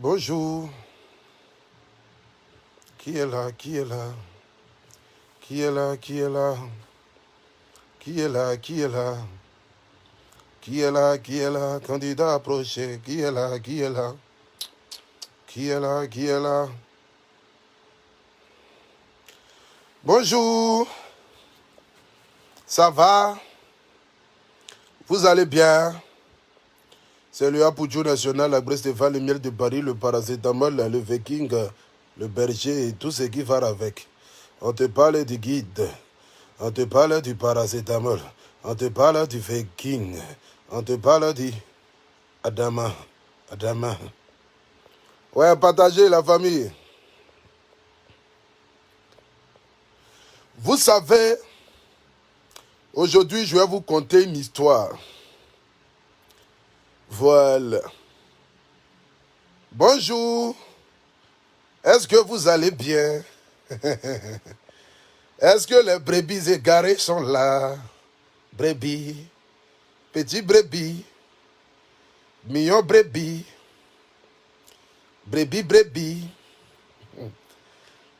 Bonjour. Qui est là? Qui est là? Qui est là? Qui est là? Qui est là? Qui est là? Qui est là? Qui est là? Candidat approché. Qui est là? Qui est là? Qui est là? Qui est là? Bonjour. Ça va? Vous allez bien? C'est le Apoujo National, la Brest-Stéphane, le miel de Paris, le paracétamol, le viking, le berger et tout ce qui va avec. On te parle du guide, on te parle du paracétamol, on te parle du viking, on te parle du Adama. Adama. Ouais, partagez la famille. Vous savez, aujourd'hui je vais vous conter une histoire. Voilà. Bonjour. Est-ce que vous allez bien? Est-ce que les brebis égarées sont là? Brebis, petit brebis, million brebis, brebis, brebis.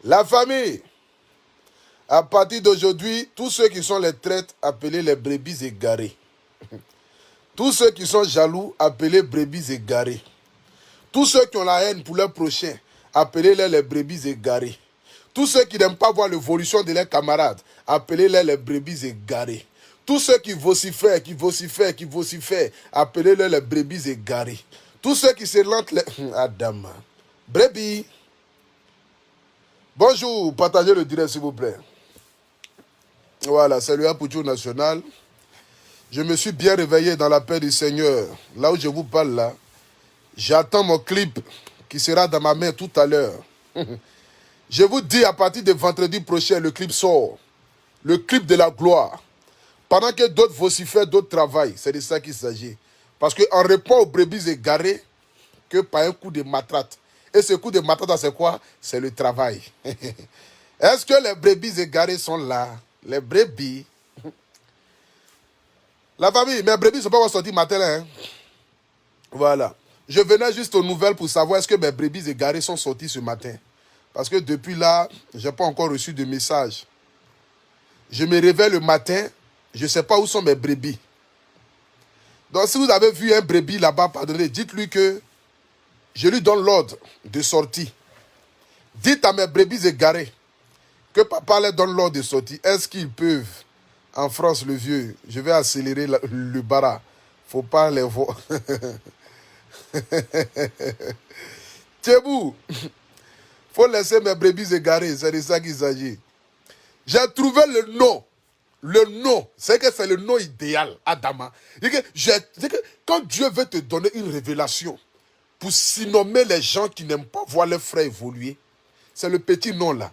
La famille, à partir d'aujourd'hui, tous ceux qui sont les traîtres, appelés les brebis égarées. Tous ceux qui sont jaloux, appelés brebis égarées. Tous ceux qui ont la haine pour leur prochain, appelez-les les brebis égarées. Tous ceux qui n'aiment pas voir l'évolution de leurs camarades, appelez-les les brebis égarées. Tous ceux qui vocifèrent, appelez-les les brebis égarées. Tous ceux qui se lentent les... Adam. Brebis. Bonjour, partagez le direct s'il vous plaît. Voilà, c'est le Apoujo National. Je me suis bien réveillé dans la paix du Seigneur. Là où je vous parle là, j'attends mon clip qui sera dans ma main tout à l'heure. Je vous dis à partir de vendredi prochain, le clip sort. Le clip de la gloire. Pendant que d'autres vocifèrent, d'autres travaillent. C'est de ça qu'il s'agit. Parce qu'on répond aux brebis égarées que par un coup de matratte. Et ce coup de matratte, c'est quoi? C'est le travail. Est-ce que les brebis égarées sont là? Les brebis. La famille, mes brebis ne sont pas encore sorties matin. Hein? Voilà. Je venais juste aux nouvelles pour savoir est-ce que mes brebis égarées sont sorties ce matin. Parce que depuis là, je n'ai pas encore reçu de message. Je me réveille le matin, je ne sais pas où sont mes brebis. Donc si vous avez vu un brebis là-bas, pardonnez, dites-lui que je lui donne l'ordre de sortie. Dites à mes brebis égarées que papa leur donne l'ordre de sortie. Est-ce qu'ils peuvent? En France, le vieux, je vais accélérer le bara. Faut pas les voir. Tchébou, faut laisser mes brebis égarées, c'est de ça qu'il s'agit. J'ai trouvé le nom. Le nom, c'est que c'est le nom idéal, Adama. Quand Dieu veut te donner une révélation pour surnommer les gens qui n'aiment pas voir leurs frères évoluer, c'est le petit nom là.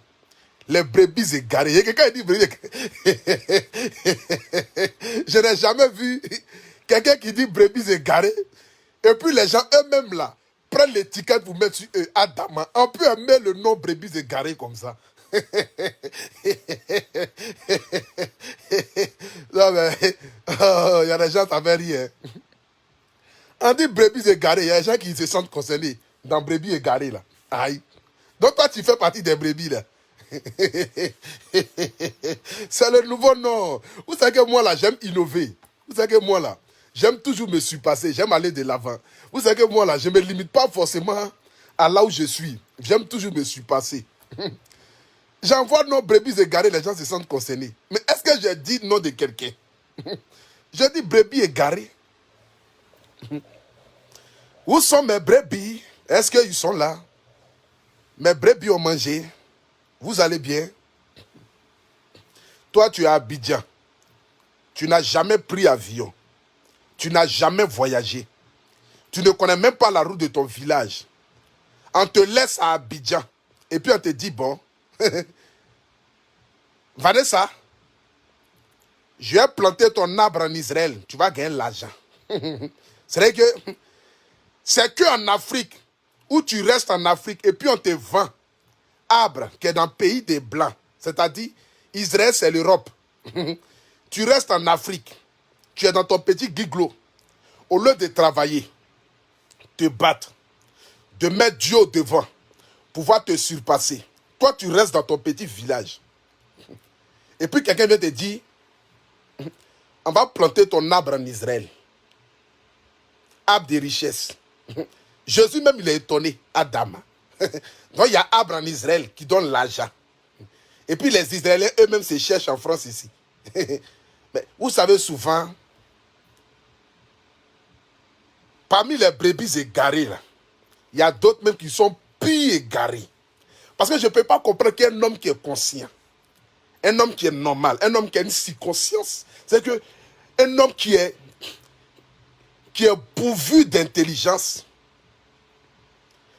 Les brebis égarées. Il y a quelqu'un qui dit brebis égarées. Je n'ai jamais vu quelqu'un qui dit brebis égarées. Et puis les gens eux-mêmes là prennent l'étiquette pour mettre sur eux. Adama. On peut aimer le nom brebis égarées comme ça. Non mais, il y a des gens qui avaient rien. On dit brebis égarées. Il y a des gens qui se sentent concernés dans brebis égarées là. Aïe. Donc toi tu fais partie des brebis là. C'est le nouveau nom. Vous savez que moi là, j'aime innover. Vous savez que moi là, j'aime toujours me surpasser. J'aime aller de l'avant. Vous savez que moi là, je ne me limite pas forcément à là où je suis. J'aime toujours me surpasser. J'envoie nos brebis égarées, les gens se sentent concernés. Mais est-ce que j'ai dit nom de quelqu'un? Je dis brebis égarées. Où sont mes brebis? Est-ce qu'ils sont là? Mes brebis ont mangé. Vous allez bien? Toi, tu es à Abidjan. Tu n'as jamais pris avion. Tu n'as jamais voyagé. Tu ne connais même pas la route de ton village. On te laisse à Abidjan. Et puis on te dit, bon, Vanessa, je vais planter ton arbre en Israël. Tu vas gagner l'argent. C'est vrai que c'est qu'en Afrique, où tu restes en Afrique, et puis on te vend arbre qui est dans le pays des Blancs. C'est-à-dire, Israël, c'est l'Europe. Tu restes en Afrique. Tu es dans ton petit giglo. Au lieu de travailler, te battre, de mettre Dieu au devant, pouvoir te surpasser. Toi, tu restes dans ton petit village. Et puis quelqu'un vient te dire, on va planter ton arbre en Israël. Arbre de richesse. Jésus même, il est étonné, Adam. Donc il y a arbre en Israël qui donne l'argent. Et puis les Israéliens eux-mêmes se cherchent en France ici. Mais vous savez souvent, parmi les brebis égarées, là, il y a d'autres même qui sont pires égarés. Parce que je ne peux pas comprendre qu'un homme qui est conscient, un homme qui est normal, un homme qui a une conscience, c'est que un homme qui est pourvu d'intelligence,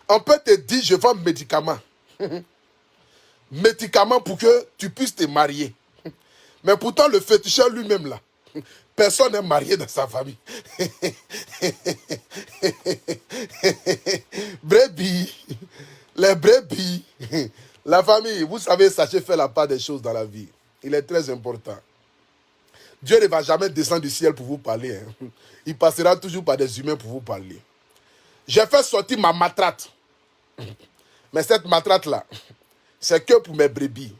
on peut te dire, je vends médicaments. Médicaments pour que tu puisses te marier. Mais pourtant, le féticheur lui-même, là, personne n'est marié dans sa famille. Brebis, les brebis, la famille, vous savez, sachez faire la part des choses dans la vie. Il est très important. Dieu ne va jamais descendre du ciel pour vous parler. Hein. Il passera toujours par des humains pour vous parler. J'ai fait sortir ma matrate. Mais cette matrate-là, c'est que pour mes brebis.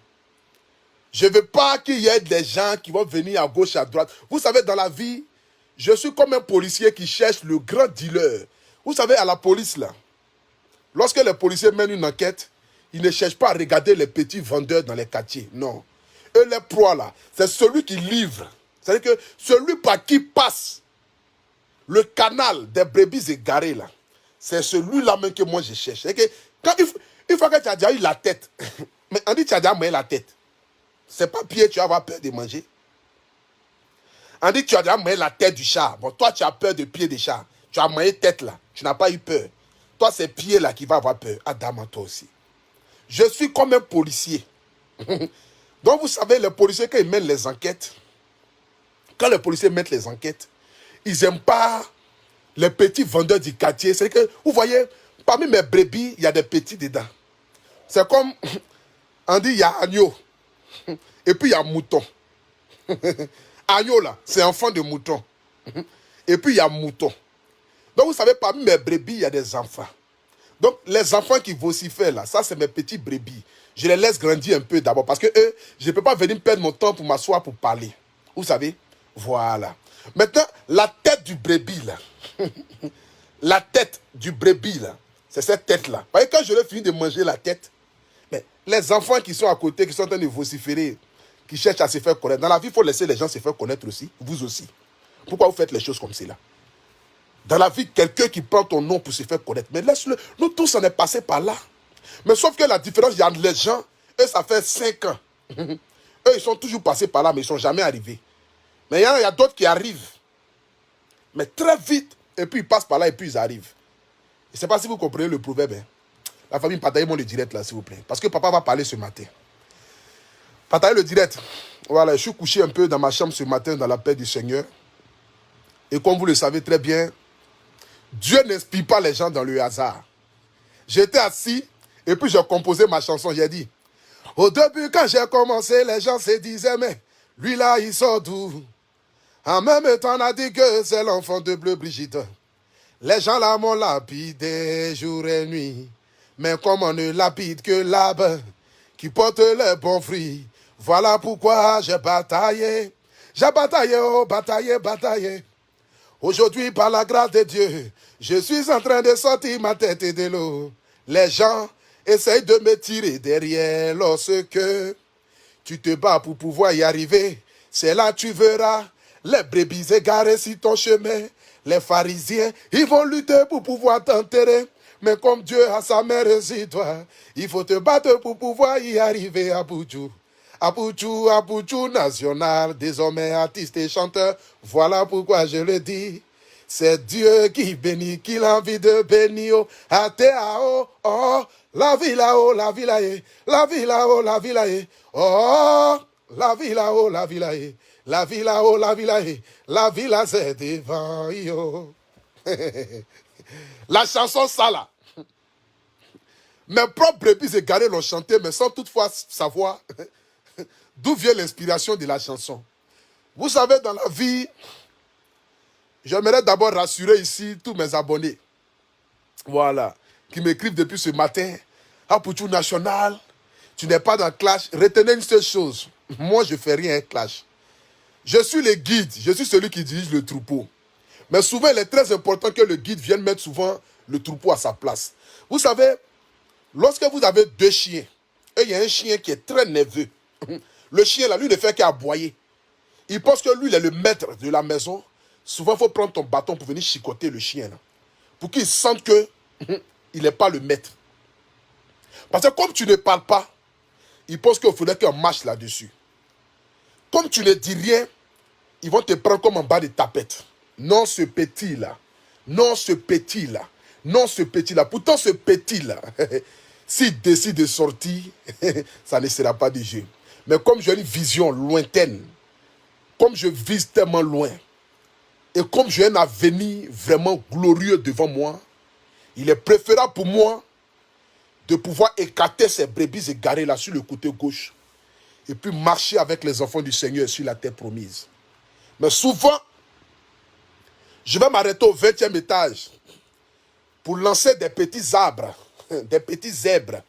Je ne veux pas qu'il y ait des gens qui vont venir à gauche, à droite. Vous savez, dans la vie, je suis comme un policier qui cherche le grand dealer. Vous savez, à la police, là, lorsque les policiers mènent une enquête, ils ne cherchent pas à regarder les petits vendeurs dans les quartiers. Non. Eux, les proies, là, c'est celui qui livre. C'est-à-dire que celui par qui passe le canal des brebis égarées, là, c'est celui-là même que moi je cherche. C'est que quand une fois que tu as déjà eu la tête, mais on dit que tu as déjà mangé la tête. C'est pas pied, tu vas avoir peur de manger. On dit que tu as déjà mangé la tête du chat. Bon, toi, tu as peur de pied des chats. Tu as mangé tête là. Tu n'as pas eu peur. Toi, c'est pied là qui va avoir peur. Adam, toi aussi. Je suis comme un policier. Donc, vous savez, les policiers, quand ils mènent les enquêtes, quand les policiers mettent les enquêtes, ils n'aiment pas les petits vendeurs du quartier. C'est que, vous voyez, parmi mes brebis, il y a des petits dedans. C'est comme, on dit, il y a agneau. Et puis, il y a mouton. Agneau, là, c'est enfant de mouton. Et puis, il y a mouton. Donc, vous savez, parmi mes brebis, il y a des enfants. Donc, les enfants qui vocifèrent, là, ça, c'est mes petits brebis. Je les laisse grandir un peu d'abord. Parce que eux, je ne peux pas venir perdre mon temps pour m'asseoir pour parler. Vous savez? Voilà. Maintenant, la tête du brebis, là. La tête du brebis, là. C'est cette tête-là. Vous voyez, quand je l'ai fini de manger la tête, mais les enfants qui sont à côté, qui sont en train de vociférer, qui cherchent à se faire connaître. Dans la vie, il faut laisser les gens se faire connaître aussi. Vous aussi. Pourquoi vous faites les choses comme cela? Dans la vie, quelqu'un qui prend ton nom pour se faire connaître. Mais laisse-le. Nous tous, on est passé par là. Mais sauf que la différence, il y a les gens, eux, ça fait 5 ans. Eux, ils sont toujours passés par là, mais ils ne sont jamais arrivés. Mais il y a d'autres qui arrivent. Mais très vite. Et puis, ils passent par là et puis ils arrivent. Je ne sais pas si vous comprenez le proverbe. Hein. La famille, partagez-moi le direct là, s'il vous plaît. Parce que papa va parler ce matin. Partagez le direct. Voilà, je suis couché un peu dans ma chambre ce matin dans la paix du Seigneur. Et comme vous le savez très bien, Dieu n'inspire pas les gens dans le hasard. J'étais assis et puis j'ai composé ma chanson. J'ai dit, au début quand j'ai commencé, les gens se disaient, mais lui là, il sort d'où? En même temps, on a dit que c'est l'enfant de Bleu Brigitte. Les gens là m'ont lapidé jour et nuit. Mais comme on ne lapide que l'arbre qui porte les bons fruits, voilà pourquoi j'ai bataillé. J'ai bataillé, oh, bataillé, bataillé. Aujourd'hui, par la grâce de Dieu, je suis en train de sortir ma tête de l'eau. Les gens essayent de me tirer derrière lorsque tu te bats pour pouvoir y arriver. C'est là que tu verras les brebis égarées sur ton chemin. Les pharisiens, ils vont lutter pour pouvoir t'enterrer. Mais comme Dieu a sa main sur toi, il faut te battre pour pouvoir y arriver à Boudjou. Aboudjou national, désormais artiste et chanteur. Voilà pourquoi je le dis. C'est Dieu qui bénit, qu'il a envie de bénir. Atéao, oh, la vie là-haut, la vie là-haut, la vie là-haut, la vie là-haut. Oh, la vie là-haut, la vie là-haut. La vie là-haut, la vie là-haut. La vie là, c'est devant, yo. La chanson, ça là. Mes propres brebis égarés l'ont chanté, mais sans toutefois savoir d'où vient l'inspiration de la chanson. Vous savez, dans la vie, j'aimerais d'abord rassurer ici tous mes abonnés. Voilà. qui m'écrivent depuis ce matin. Apoutou National, tu n'es pas dans clash. Retenez une seule chose. Moi, je ne fais rien clash. Je suis le guide. Je suis celui qui dirige le troupeau. Mais souvent, il est très important que le guide vienne mettre souvent le troupeau à sa place. Vous savez, lorsque vous avez deux chiens, et il y a un chien qui est très nerveux, le chien là, lui, ne fait qu'aboyer. Il pense que lui, il est le maître de la maison. Souvent, il faut prendre ton bâton pour venir chicoter le chien là, pour qu'il sente que il n'est pas le maître. Parce que comme tu ne parles pas, il pense qu'il faudrait qu'on marche là-dessus. Comme tu ne dis rien, ils vont te prendre comme en bas de tapette. Non, ce petit-là. Non, ce petit-là. Non, ce petit-là. Pourtant, ce petit-là, s'il décide de sortir, ça ne sera pas de jeu. Mais comme j'ai une vision lointaine, comme je vise tellement loin, et comme j'ai un avenir vraiment glorieux devant moi, il est préférable pour moi de pouvoir écarter ces brebis égarées là sur le côté gauche et puis marcher avec les enfants du Seigneur sur la terre promise. Mais souvent, je vais m'arrêter au 20e étage pour lancer des petits arbres, des petits zèbres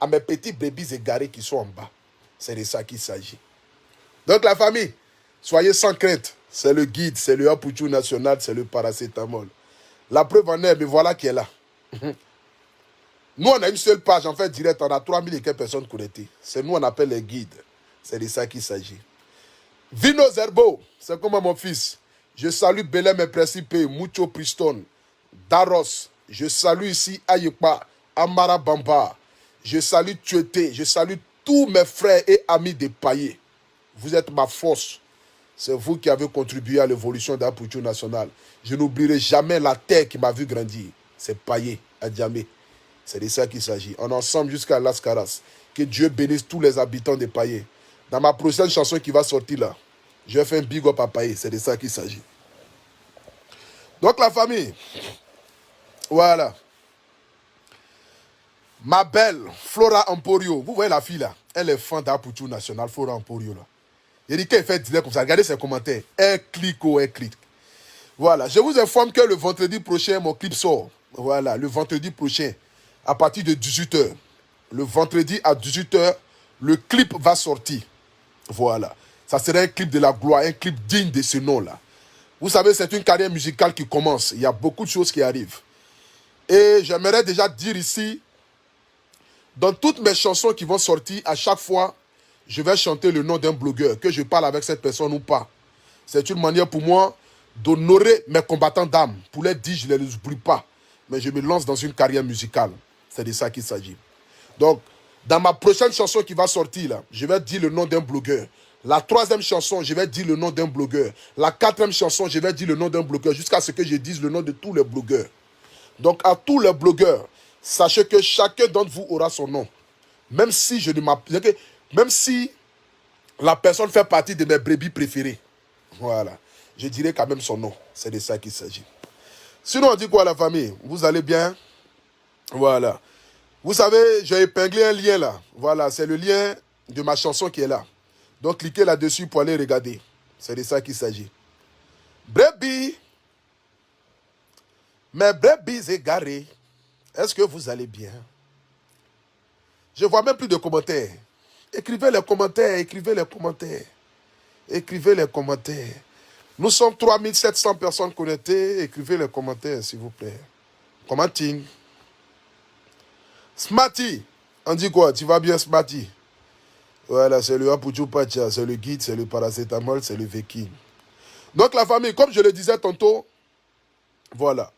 à mes petits brebis égarés qui sont en bas. C'est de ça qu'il s'agit. Donc la famille, soyez sans crainte. C'est le guide, c'est le Apoutou National, c'est le paracétamol. La preuve en est, mais voilà qui est là. Nous, on a une seule page, en fait, direct, on a 3000 et quelques personnes connectées. C'est nous, on appelle les guides. C'est de ça qu'il s'agit. Vino Zerbo, c'est comme mon fils. Je salue Belém et Principe, Mucho Priston, Daros. Je salue ici Ayepa, Amara Bamba. Je salue Tuete. Je salue tous mes frères et amis des paillés. Vous êtes ma force. C'est vous qui avez contribué à l'évolution d'Apoutou National. Je n'oublierai jamais la terre qui m'a vu grandir. C'est paillé, à Djamé. C'est de ça qu'il s'agit. On est ensemble jusqu'à Las Caras. Que Dieu bénisse tous les habitants des paillés. Dans ma prochaine chanson qui va sortir là, je vais faire un big up à paillé. C'est de ça qu'il s'agit. Donc la famille, voilà. Ma belle Flora Emporio. Vous voyez la fille là, elle est fan d'Apoutou National, Flora Emporio là. Il dit qu'elle fait direct comme ça. Regardez ses commentaires. Elle clique. Voilà. Je vous informe que le vendredi prochain, mon clip sort. Voilà. Le vendredi prochain, à partir de 18h. Le vendredi à 18h, le clip va sortir. Voilà. Ça sera un clip de la gloire, un clip digne de ce nom-là. Vous savez, c'est une carrière musicale qui commence. Il y a beaucoup de choses qui arrivent. Et j'aimerais déjà dire ici, dans toutes mes chansons qui vont sortir, à chaque fois, je vais chanter le nom d'un blogueur, que je parle avec cette personne ou pas. C'est une manière pour moi d'honorer mes combattants d'âme. Pour les dire, je ne les oublie pas. Mais je me lance dans une carrière musicale. C'est de ça qu'il s'agit. Donc, dans ma prochaine chanson qui va sortir, là, je vais dire le nom d'un blogueur. La 3e chanson, je vais dire le nom d'un blogueur. La 4e chanson, je vais dire le nom d'un blogueur. Jusqu'à ce que je dise le nom de tous les blogueurs. Donc, à tous les blogueurs, sachez que chacun d'entre vous aura son nom. Même si je ne m'appelle... Même si la personne fait partie de mes brebis préférées. Voilà. Je dirai quand même son nom. C'est de ça qu'il s'agit. Sinon, on dit quoi la famille? Vous allez bien? Voilà. Vous savez, j'ai épinglé un lien là. Voilà, c'est le lien de ma chanson qui est là. Donc, cliquez là-dessus pour aller regarder. C'est de ça qu'il s'agit. Brebis. Mes brebis égarées. Est-ce que vous allez bien? Je ne vois même plus de commentaires. Écrivez les commentaires, écrivez les commentaires. Écrivez les commentaires. Nous sommes 3700 personnes connectées. Écrivez les commentaires, s'il vous plaît. Commenting. Smarty. On dit quoi? Tu vas bien, Smarty? Voilà, c'est le Apoutou Pacha, c'est le guide, c'est le paracétamol, c'est le Veki. Donc la famille, comme je le disais tantôt, voilà.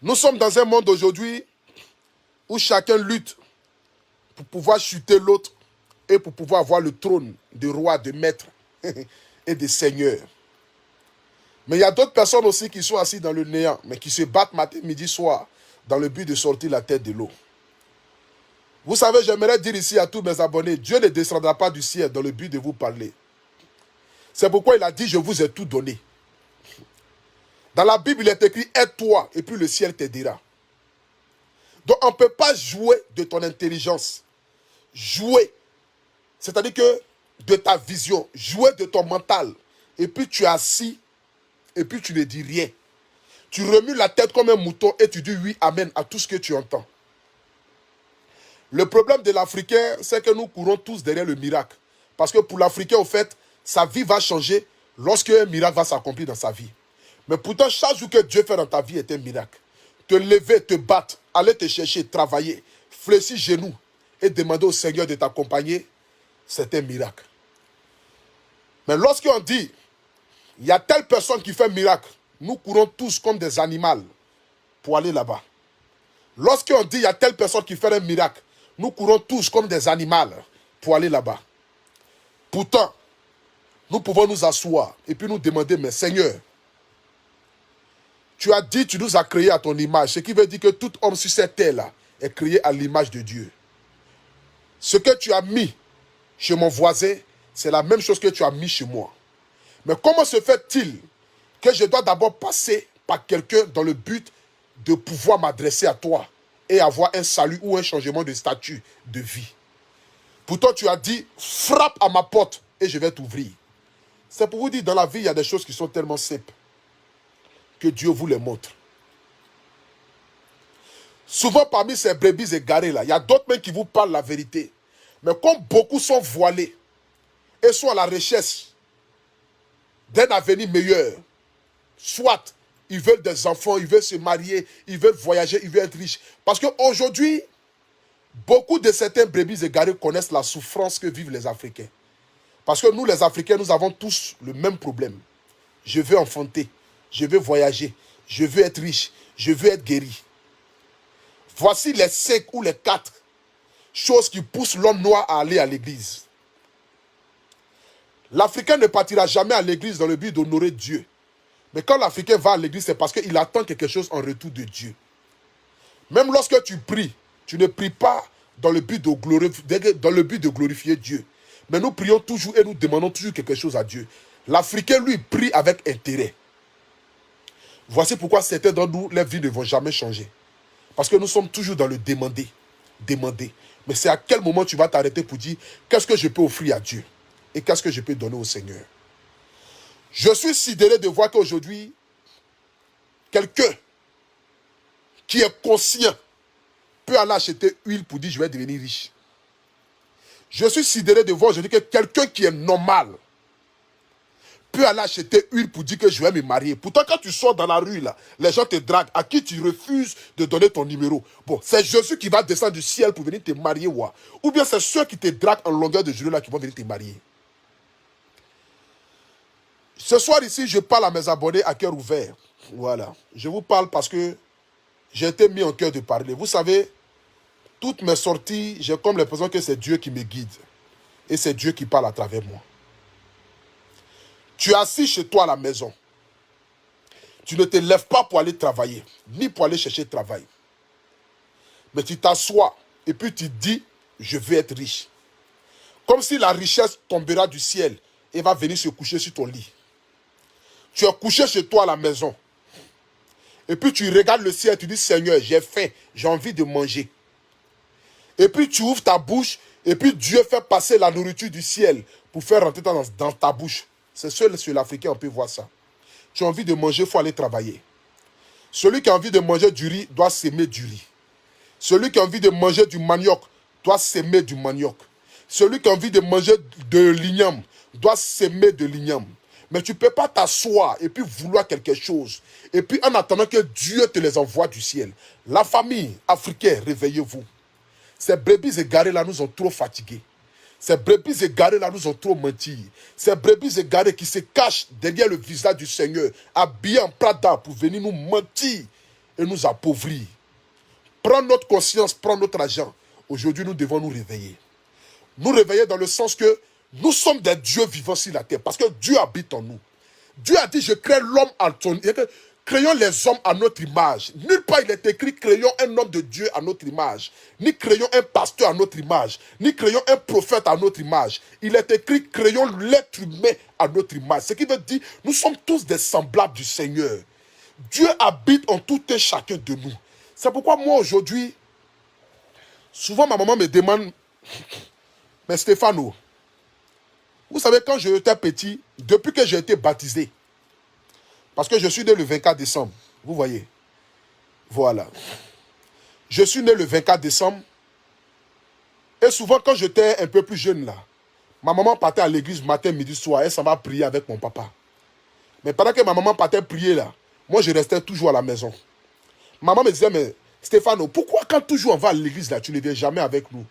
Nous sommes dans un monde aujourd'hui où chacun lutte pour pouvoir chuter l'autre et pour pouvoir avoir le trône de roi, de maître et de seigneur. Mais il y a d'autres personnes aussi qui sont assises dans le néant, mais qui se battent matin, midi, soir, dans le but de sortir la tête de l'eau. Vous savez, j'aimerais dire ici à tous mes abonnés, Dieu ne descendra pas du ciel dans le but de vous parler. C'est pourquoi il a dit, je vous ai tout donné. Dans la Bible, il est écrit, aide-toi, et puis le ciel t'aidera. Donc, on ne peut pas jouer de ton intelligence. Jouer, c'est-à-dire que de ta vision, jouer de ton mental. Et puis tu es assis, et puis tu ne dis rien. Tu remues la tête comme un mouton et tu dis oui, amen à tout ce que tu entends. Le problème de l'Africain, c'est que nous courons tous derrière le miracle. Parce que pour l'Africain, au fait, sa vie va changer lorsqu'un miracle va s'accomplir dans sa vie. Mais pourtant, chaque jour que Dieu fait dans ta vie est un miracle. Te lever, te battre, aller te chercher, travailler, fléchir genoux et demander au Seigneur de t'accompagner, c'est un miracle. Mais lorsqu'on dit, il y a telle personne qui fait un miracle, nous courons tous comme des animaux pour aller là-bas. Lorsqu'on dit, il y a telle personne qui fait un miracle, nous courons tous comme des animaux pour aller là-bas. Pourtant, nous pouvons nous asseoir et puis nous demander, mais Seigneur, tu as dit, tu nous as créés à ton image, ce qui veut dire que tout homme sur cette terre-là est créé à l'image de Dieu. Ce que tu as mis chez mon voisin, c'est la même chose que tu as mis chez moi. Mais comment se fait-il que je dois d'abord passer par quelqu'un dans le but de pouvoir m'adresser à toi et avoir un salut ou un changement de statut de vie? Pourtant, tu as dit, frappe à ma porte et je vais t'ouvrir. C'est pour vous dire, dans la vie, il y a des choses qui sont tellement simples que Dieu vous les montre. Souvent, parmi ces brebis égarées là, il y a d'autres même qui vous parlent la vérité. Mais comme beaucoup sont voilés et sont à la recherche d'un avenir meilleur, soit ils veulent des enfants, ils veulent se marier, ils veulent voyager, ils veulent être riches. Parce qu'aujourd'hui, beaucoup de certains brebis égarés connaissent la souffrance que vivent les Africains. Parce que nous, les Africains, nous avons tous le même problème. Je veux enfanter, je veux voyager, je veux être riche, je veux être guéri. Voici les 5 ou les 4 choses qui poussent l'homme noir à aller à l'église. L'Africain ne partira jamais à l'église dans le but d'honorer Dieu. Mais quand l'Africain va à l'église, c'est parce qu'il attend quelque chose en retour de Dieu. Même lorsque tu pries, tu ne pries pas dans le but de glorifier Dieu. Mais nous prions toujours et nous demandons toujours quelque chose à Dieu. L'Africain, lui, prie avec intérêt. Voici pourquoi certains d'entre nous, leurs vies ne vont jamais changer. Parce que nous sommes toujours dans le demander. Demander. Mais c'est à quel moment tu vas t'arrêter pour dire, qu'est-ce que je peux offrir à Dieu? Et qu'est-ce que je peux donner au Seigneur? Je suis sidéré de voir qu'aujourd'hui, quelqu'un qui est conscient peut aller acheter huile pour dire, je vais devenir riche. Je suis sidéré de voir aujourd'hui que quelqu'un qui est normal peut aller acheter huile pour dire que je vais me marier. Pourtant, quand tu sors dans la rue, là, les gens te draguent, à qui tu refuses de donner ton numéro. Bon, c'est Jésus qui va descendre du ciel pour venir te marier, ou bien c'est ceux qui te draguent en longueur de journée là qui vont venir te marier. Ce soir ici, je parle à mes abonnés à cœur ouvert. Voilà. Je vous parle parce que j'ai été mis en cœur de parler. Vous savez, toutes mes sorties, j'ai comme l'impression que c'est Dieu qui me guide. Et c'est Dieu qui parle à travers moi. Tu es assis chez toi à la maison. Tu ne te lèves pas pour aller travailler, ni pour aller chercher travail. Mais tu t'assois et puis tu dis, je veux être riche. Comme si la richesse tombera du ciel et va venir se coucher sur ton lit. Tu es couché chez toi à la maison. Et puis tu regardes le ciel et tu dis, Seigneur, j'ai faim, j'ai envie de manger. Et puis tu ouvres ta bouche et puis Dieu fait passer la nourriture du ciel pour faire rentrer dans ta bouche. C'est seul sur l'Africain on peut voir ça. Tu as envie de manger, il faut aller travailler. Celui qui a envie de manger du riz doit s'aimer du riz. Celui qui a envie de manger du manioc doit s'aimer du manioc. Celui qui a envie de manger de l'igname doit s'aimer de l'igname. Mais tu ne peux pas t'asseoir et puis vouloir quelque chose. Et puis en attendant que Dieu te les envoie du ciel. La famille africaine, réveillez-vous. Ces brebis égarées là nous ont trop fatigués. Ces brebis égarées là nous ont trop menti. Ces brebis égarées qui se cachent derrière le visage du Seigneur, habillés en Prada pour venir nous mentir et nous appauvrir. Prends notre conscience, prends notre argent. Aujourd'hui, nous devons nous réveiller. Nous réveiller dans le sens que nous sommes des dieux vivants sur la terre parce que Dieu habite en nous. Dieu a dit, je crée l'homme à ton... Créons les hommes à notre image. Nulle part il est écrit, créons un homme de Dieu à notre image. Ni créons un pasteur à notre image. Ni créons un prophète à notre image. Il est écrit, créons l'être humain à notre image. Ce qui veut dire, nous sommes tous des semblables du Seigneur. Dieu habite en tout un chacun de nous. C'est pourquoi moi aujourd'hui, souvent ma maman me demande, mais Stéphano, vous savez quand j'étais petit, depuis que j'ai été baptisé, parce que je suis né le 24 décembre. Vous voyez? Voilà. Je suis né le 24 décembre. Et souvent, quand j'étais un peu plus jeune, là, ma maman partait à l'église matin, midi, soir. Elle s'en va prier avec mon papa. Mais pendant que ma maman partait prier, là, moi, je restais toujours à la maison. Maman me disait, mais Stéphano, pourquoi quand toujours on va à l'église, là, tu ne viens jamais avec nous?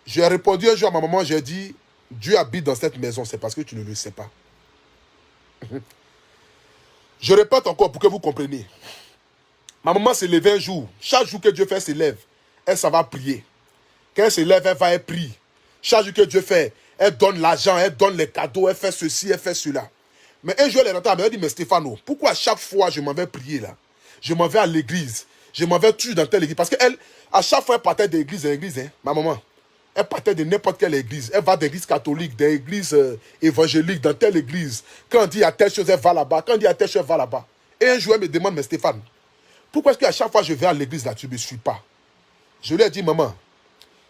J'ai répondu un jour à ma maman, j'ai dit, Dieu habite dans cette maison, c'est parce que tu ne le sais pas. Je répète encore pour que vous compreniez. Ma maman s'est levée un jour. Chaque jour que Dieu fait, se lève. Elle s'en va prier. Quand elle se lève, elle va, elle prie. Chaque jour que Dieu fait, elle donne l'argent, elle donne les cadeaux, elle fait ceci, elle fait cela. Mais un jour, elle est rentrée, elle dit, mais Stéphano, pourquoi à chaque fois je m'en vais prier là? Je m'en vais à l'église. Je m'en vais toujours dans telle église. Parce qu'elle, à chaque fois, elle partait d'église en église, hein, ma maman. Elle partait de n'importe quelle église. Elle va d'église catholique, d'église évangélique, dans telle église. Quand on dit à telle chose, elle va là-bas. Quand on dit à telle chose, elle va là-bas. Et un jour, elle me demande, mais Stéphane, pourquoi est-ce qu'à chaque fois que je vais à l'église là, tu ne me suis pas? Je lui ai dit, maman,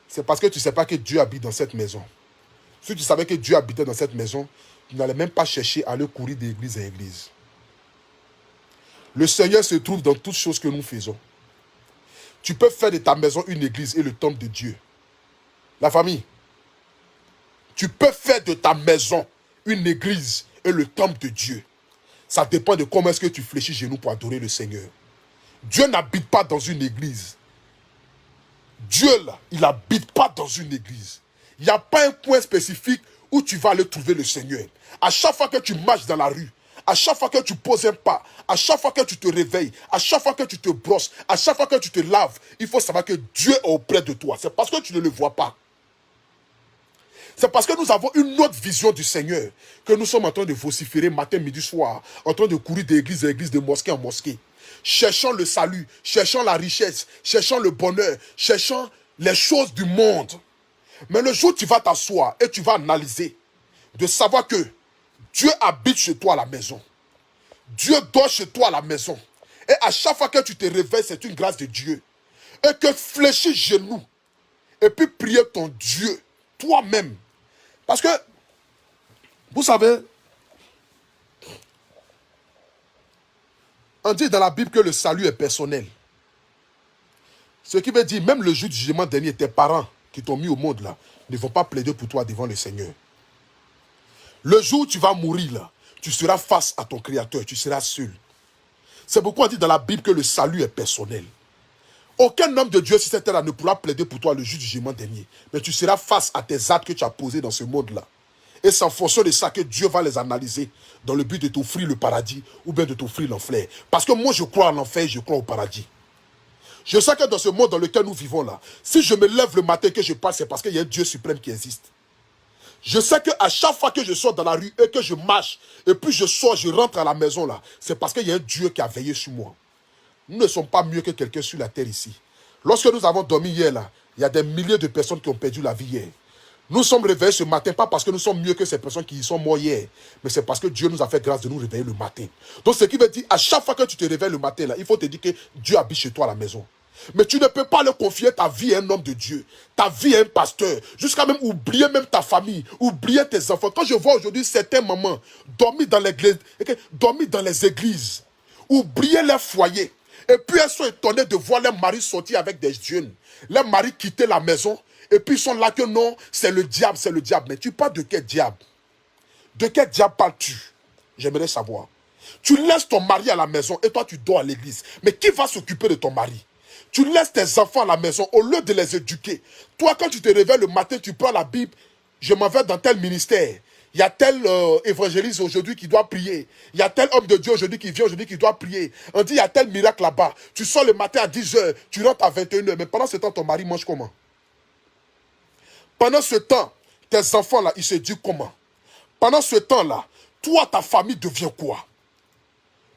c'est parce que tu ne sais pas que Dieu habite dans cette maison. Si tu savais que Dieu habitait dans cette maison, tu n'allais même pas chercher à aller courir d'église en église. Le Seigneur se trouve dans toutes choses que nous faisons. Tu peux faire de ta maison une église et le temple de Dieu. La famille, tu peux faire de ta maison une église et le temple de Dieu. Ça dépend de comment est-ce que tu fléchis genoux pour adorer le Seigneur. Dieu n'habite pas dans une église. Dieu, là, il n'habite pas dans une église. Il n'y a pas un point spécifique où tu vas aller trouver le Seigneur. À chaque fois que tu marches dans la rue, à chaque fois que tu poses un pas, à chaque fois que tu te réveilles, à chaque fois que tu te brosses, à chaque fois que tu te laves, il faut savoir que Dieu est auprès de toi. C'est parce que tu ne le vois pas. C'est parce que nous avons une autre vision du Seigneur que nous sommes en train de vociférer matin, midi, soir, en train de courir d'église en église, de mosquée en mosquée. Cherchant le salut, cherchant la richesse, cherchant le bonheur, cherchant les choses du monde. Mais le jour où tu vas t'asseoir et tu vas analyser, de savoir que Dieu habite chez toi à la maison. Dieu dort chez toi à la maison. Et à chaque fois que tu te réveilles, c'est une grâce de Dieu. Et que fléchis genoux et puis prier ton Dieu toi-même. Parce que, vous savez, on dit dans la Bible que le salut est personnel. Ce qui veut dire, même le jour du jugement dernier, tes parents qui t'ont mis au monde là, ne vont pas plaider pour toi devant le Seigneur. Le jour où tu vas mourir là, tu seras face à ton Créateur, tu seras seul. C'est pourquoi on dit dans la Bible que le salut est personnel. Aucun homme de Dieu sur cette terre ne pourra plaider pour toi le jour du jugement dernier. Mais tu seras face à tes actes que tu as posés dans ce monde-là. Et c'est en fonction de ça que Dieu va les analyser dans le but de t'offrir le paradis ou bien de t'offrir l'enfer. Parce que moi, je crois en l'enfer et je crois au paradis. Je sais que dans ce monde dans lequel nous vivons là, si je me lève le matin et que je parle, c'est parce qu'il y a un Dieu suprême qui existe. Je sais qu'à chaque fois que je sors dans la rue et que je marche, et puis je sors, je rentre à la maison là, c'est parce qu'il y a un Dieu qui a veillé sur moi. Nous ne sommes pas mieux que quelqu'un sur la terre ici. Lorsque nous avons dormi hier là, il y a des milliers de personnes qui ont perdu la vie hier. Nous sommes réveillés ce matin, pas parce que nous sommes mieux que ces personnes qui y sont mortes hier, mais c'est parce que Dieu nous a fait grâce de nous réveiller le matin. Donc ce qui veut dire, à chaque fois que tu te réveilles le matin là, il faut te dire que Dieu habite chez toi à la maison. Mais tu ne peux pas le confier ta vie à un homme de Dieu, ta vie à un pasteur, jusqu'à même oublier même ta famille, oublier tes enfants. Quand je vois aujourd'hui certaines mamans dormir dans les églises, oublier leur foyer, et puis elles sont étonnées de voir leur mari sortir avec des jeunes, leur mari quitter la maison, et puis ils sont là que non, c'est le diable, c'est le diable. Mais tu parles de quel diable? De quel diable parles-tu? J'aimerais savoir. Tu laisses ton mari à la maison et toi tu dors à l'église. Mais qui va s'occuper de ton mari? Tu laisses tes enfants à la maison au lieu de les éduquer. Toi, quand tu te réveilles le matin, tu prends la Bible. Je m'en vais dans tel ministère. Il y a tel évangéliste aujourd'hui qui doit prier. Il y a tel homme de Dieu aujourd'hui qui vient aujourd'hui qui doit prier. On dit il y a tel miracle là-bas. Tu sors le matin à 10h, tu rentres à 21h. Mais pendant ce temps, ton mari mange comment? Pendant ce temps, tes enfants là, ils se disent comment? Pendant ce temps-là, toi, ta famille devient quoi?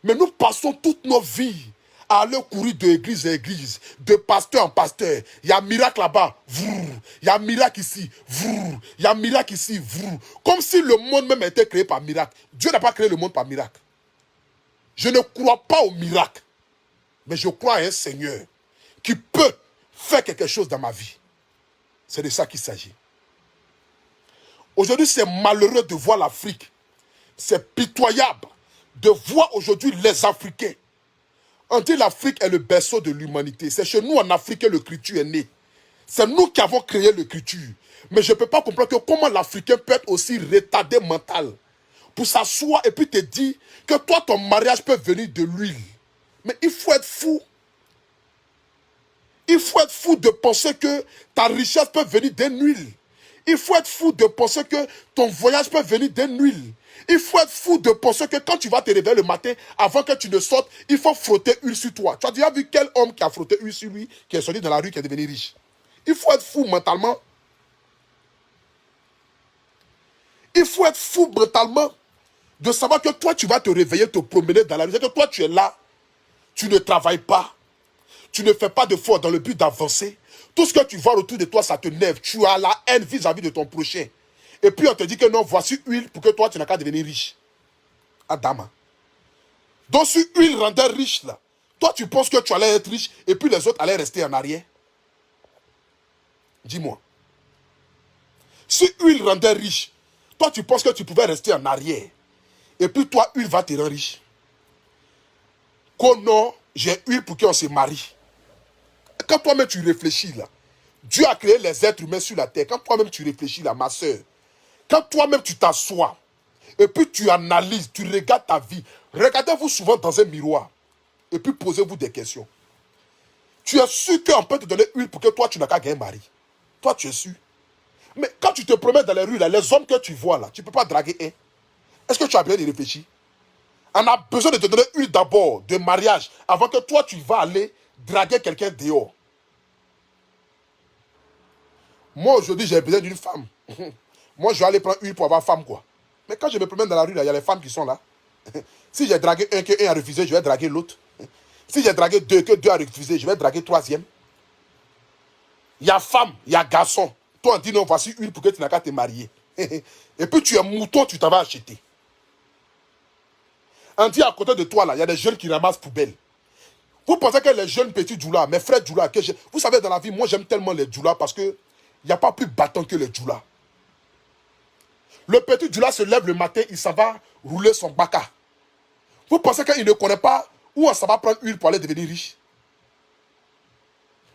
Mais nous passons toutes nos vies à aller courir d'église à église, de pasteur en pasteur. Il y a un miracle là-bas, il y a un miracle ici, il y a un miracle ici, comme si le monde même était créé par miracle. Dieu n'a pas créé le monde par miracle. Je ne crois pas au miracle, mais je crois à un Seigneur qui peut faire quelque chose dans ma vie. C'est de ça qu'il s'agit. Aujourd'hui, c'est malheureux de voir l'Afrique. C'est pitoyable de voir aujourd'hui les Africains. On dit l'Afrique est le berceau de l'humanité. C'est chez nous en Afrique que l'écriture est née. C'est nous qui avons créé l'écriture. Mais je ne peux pas comprendre que comment l'Africain peut être aussi retardé mental pour s'asseoir et puis te dire que toi, ton mariage peut venir de l'huile. Mais il faut être fou. Il faut être fou de penser que ta richesse peut venir d'une huile. Il faut être fou de penser que ton voyage peut venir d'une huile. Il faut être fou de penser que quand tu vas te réveiller le matin, avant que tu ne sortes, il faut frotter huile sur toi. Tu as déjà vu quel homme qui a frotté huile sur lui, qui est sorti dans la rue, qui est devenu riche? Il faut être fou mentalement. Il faut être fou brutalement de savoir que toi, tu vas te réveiller, te promener dans la rue. C'est que toi, tu es là, tu ne travailles pas, tu ne fais pas d'efforts dans le but d'avancer. Tout ce que tu vois autour de toi, ça te nerve. Tu as la haine vis-à-vis de ton prochain. Et puis on te dit que non, voici huile pour que toi, tu n'as qu'à devenir riche. Adama. Donc si huile rendait riche, là, toi, tu penses que tu allais être riche et puis les autres allaient rester en arrière? Dis-moi. Si huile rendait riche, toi, tu penses que tu pouvais rester en arrière. Et puis toi, huile va te rendre riche. Qu'on non, j'ai huile pour qu'on se marie. Quand toi-même tu réfléchis là, Dieu a créé les êtres humains sur la terre. Quand toi-même tu réfléchis là, ma soeur, quand toi-même tu t'assois, et puis tu analyses, tu regardes ta vie, regardez-vous souvent dans un miroir, et puis posez-vous des questions. Tu es sûr qu'on peut te donner huile pour que toi tu n'as qu'à gagner un mari. Toi tu es sûr. Mais quand tu te promènes dans les rues là, les hommes que tu vois là, tu ne peux pas draguer un. Est-ce que tu as bien réfléchi? On a besoin de te donner huile d'abord, de mariage, avant que toi tu vas aller draguer quelqu'un dehors. Moi aujourd'hui j'ai besoin d'une femme. Moi je vais aller prendre huile pour avoir femme quoi. Mais quand je me promène dans la rue là, il y a les femmes qui sont là. Si j'ai dragué un, que un a refusé, je vais draguer l'autre. Si j'ai dragué deux, que deux a refusé, je vais draguer troisième. Il y a femme, il y a garçon. Toi on dit non, voici huile pour que tu n'as qu'à te marier. Et puis tu es mouton, tu t'en vas acheter. On dit à côté de toi là, il y a des jeunes qui ramassent poubelle. Vous pensez que les jeunes petits djoulas, mes frères djoulas, vous savez dans la vie, moi j'aime tellement les djoulas parce que il n'y a pas plus battant que les djoulas. Le petit djoula se lève le matin, il s'en va rouler son baka. Vous pensez qu'il ne connaît pas où on s'en va prendre huile pour aller devenir riche?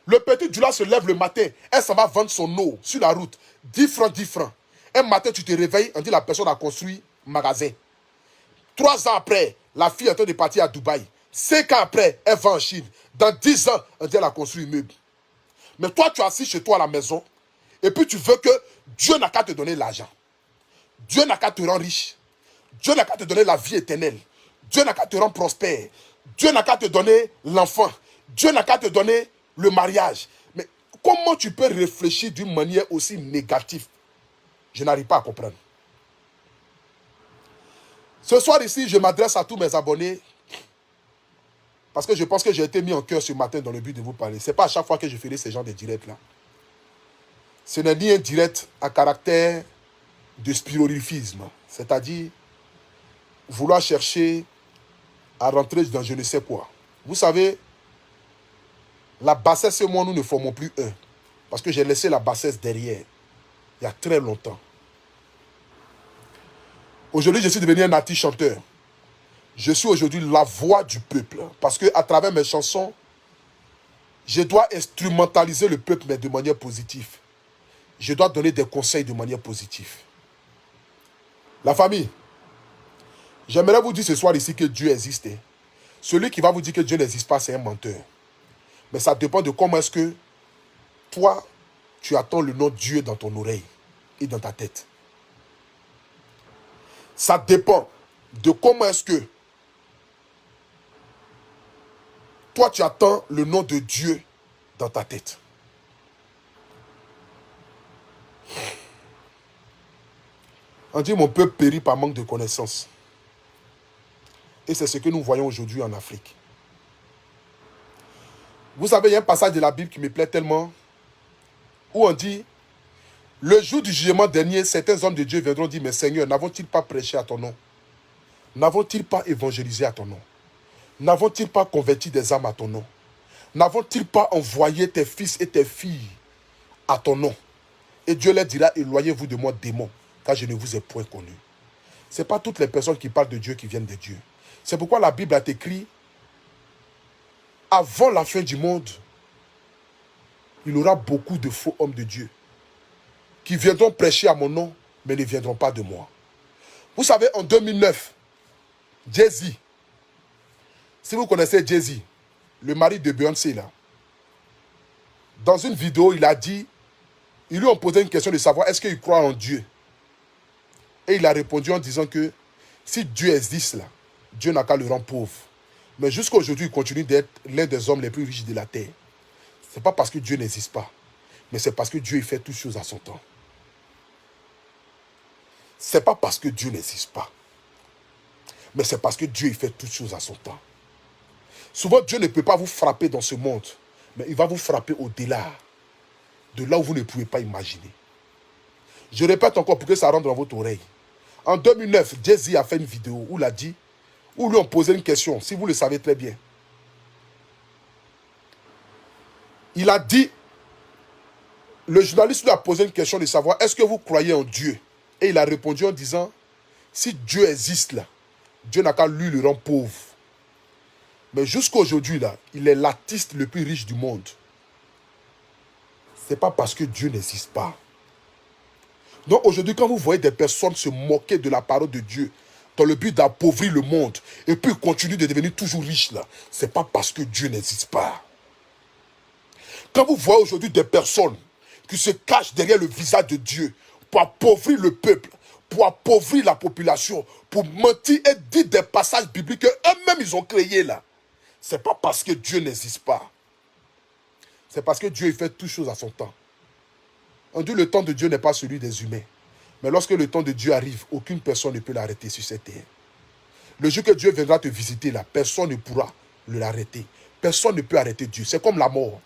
Le petit djoula se lève le matin, elle s'en va vendre son eau sur la route. 10 francs, 10 francs. Un matin, tu te réveilles, on dit la personne a construit un magasin. 3 ans après, la fille est en train de partir à Dubaï. 5 ans après, elle va en Chine. Dans 10 ans, on dit elle a construit un meuble. Mais toi, tu es assis chez toi à la maison, et puis tu veux que Dieu n'a qu'à te donner l'argent. Dieu n'a qu'à te rendre riche. Dieu n'a qu'à te donner la vie éternelle. Dieu n'a qu'à te rendre prospère. Dieu n'a qu'à te donner l'enfant. Dieu n'a qu'à te donner le mariage. Mais comment tu peux réfléchir d'une manière aussi négative? Je n'arrive pas à comprendre. Ce soir ici, je m'adresse à tous mes abonnés parce que je pense que j'ai été mis en cœur ce matin dans le but de vous parler. Ce n'est pas à chaque fois que je ferai ce genre de direct-là. Ce n'est ni un direct à caractère de spiritualisme, c'est-à-dire vouloir chercher à rentrer dans je ne sais quoi. Vous savez, la bassesse et moi, nous ne formons plus un. Parce que j'ai laissé la bassesse derrière, il y a très longtemps. Aujourd'hui, je suis devenu un artiste chanteur. Je suis aujourd'hui la voix du peuple. Parce qu'à travers mes chansons, je dois instrumentaliser le peuple, mais de manière positive. Je dois donner des conseils de manière positive. La famille, j'aimerais vous dire ce soir ici que Dieu existe. Celui qui va vous dire que Dieu n'existe pas, c'est un menteur. Mais ça dépend de comment est-ce que toi, tu attends le nom de Dieu dans ton oreille et dans ta tête. Ça dépend de comment est-ce que toi, tu attends le nom de Dieu dans ta tête. On dit mon peuple périt par manque de connaissances. Et c'est ce que nous voyons aujourd'hui en Afrique. Vous savez, il y a un passage de la Bible qui me plaît tellement, où on dit, le jour du jugement dernier, certains hommes de Dieu viendront dire, mais Seigneur, n'avons-ils pas prêché à ton nom? N'avons-ils pas évangélisé à ton nom? N'avons-ils pas converti des âmes à ton nom? N'avons-ils pas envoyé tes fils et tes filles à ton nom? Et Dieu leur dira, éloignez-vous de moi, démons, car je ne vous ai point connu. Ce n'est pas toutes les personnes qui parlent de Dieu qui viennent de Dieu. C'est pourquoi la Bible a écrit, avant la fin du monde, il y aura beaucoup de faux hommes de Dieu qui viendront prêcher à mon nom, mais ne viendront pas de moi. Vous savez, en 2009, Jay-Z, si vous connaissez Jay-Z, le mari de Beyoncé, là, dans une vidéo, il a dit, ils lui ont posé une question de savoir est-ce qu'il croit en Dieu. Et il a répondu en disant que si Dieu existe là, Dieu n'a qu'à le rendre pauvre. Mais jusqu'à aujourd'hui, il continue d'être l'un des hommes les plus riches de la terre. Ce n'est pas parce que Dieu n'existe pas, mais c'est parce que Dieu fait toutes choses à son temps. Ce n'est pas parce que Dieu n'existe pas, mais c'est parce que Dieu fait toutes choses à son temps. Souvent, Dieu ne peut pas vous frapper dans ce monde, mais il va vous frapper au-delà, de là où vous ne pouvez pas imaginer. Je répète encore pour que ça rentre dans votre oreille. En 2009, Jay-Z a fait une vidéo où il a dit, où lui ont posé une question, si vous le savez très bien. Il a dit, le journaliste lui a posé une question de savoir, est-ce que vous croyez en Dieu? Et il a répondu en disant, si Dieu existe là, Dieu n'a qu'à lui le rendre pauvre. Mais jusqu'à aujourd'hui là, il est l'artiste le plus riche du monde. Ce n'est pas parce que Dieu n'existe pas. Donc aujourd'hui, quand vous voyez des personnes se moquer de la parole de Dieu, dans le but d'appauvrir le monde, et puis continuer de devenir toujours riche là, ce n'est pas parce que Dieu n'existe pas. Quand vous voyez aujourd'hui des personnes qui se cachent derrière le visage de Dieu pour appauvrir le peuple, pour appauvrir la population, pour mentir et dire des passages bibliques qu'eux-mêmes ils ont créés là, ce n'est pas parce que Dieu n'existe pas. C'est parce que Dieu il fait toutes choses à son temps. On dit le temps de Dieu n'est pas celui des humains. Mais lorsque le temps de Dieu arrive, aucune personne ne peut l'arrêter sur cette terre. Le jour que Dieu viendra te visiter là, personne ne pourra l'arrêter. Personne ne peut arrêter Dieu. C'est comme la mort.